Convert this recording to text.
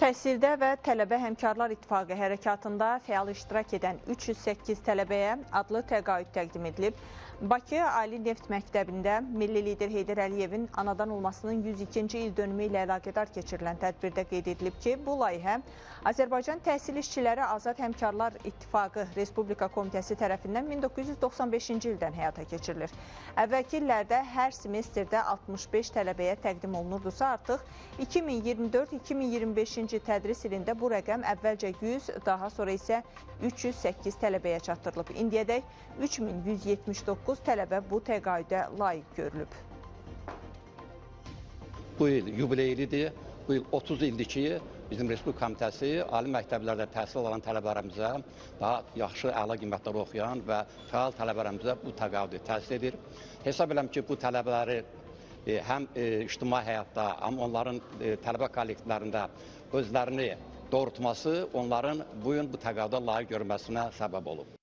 Təhsildə və Tələbə Həmkarlar İttifaqı hərəkatında fəal iştirak edən 308 tələbəyə adlı təqaüd təqdim edilib. Bakı Ali Neft Məktəbində milli lider Heydər Əliyevin anadan olmasının 102-ci il dönümü ilə əlaqədar keçirilən tədbirdə qeyd edilib ki, bu layihə Azərbaycan Təhsil İşçiləri Azad Həmkarlar İttifaqı Respublika Komitəsi tərəfindən 1995-ci ildən həyata keçirilir. Əvvəlki illərdə hər semestrdə 65 tələbəyə təqdim olunurdusa, artıq 2024-2025-ci tədris ilində bu rəqəm əvvəlcə 100, daha sonra isə 308 tələbəyə çatdırılıb. İndiyədək 3179 tələbə bu təqaüdə layiq görülüb. Bu il yubileylidir. Bu il 30 ildir ki, bizim Respublika Komitəsi ali məktəblərdə təhsil alan tələbələrimizə, daha yaxşı, əla qiymətlər oxuyan və fəal tələbələrimizə bu təqaüdü təhsil edir. Hesab edirəm ki, bu tələbələri həm ictimai həyatda, həm onların tələbə kollektivlərində özlərini doğrultması onların bu gün bu təqaüdə layiq görməsinə səbəb olub.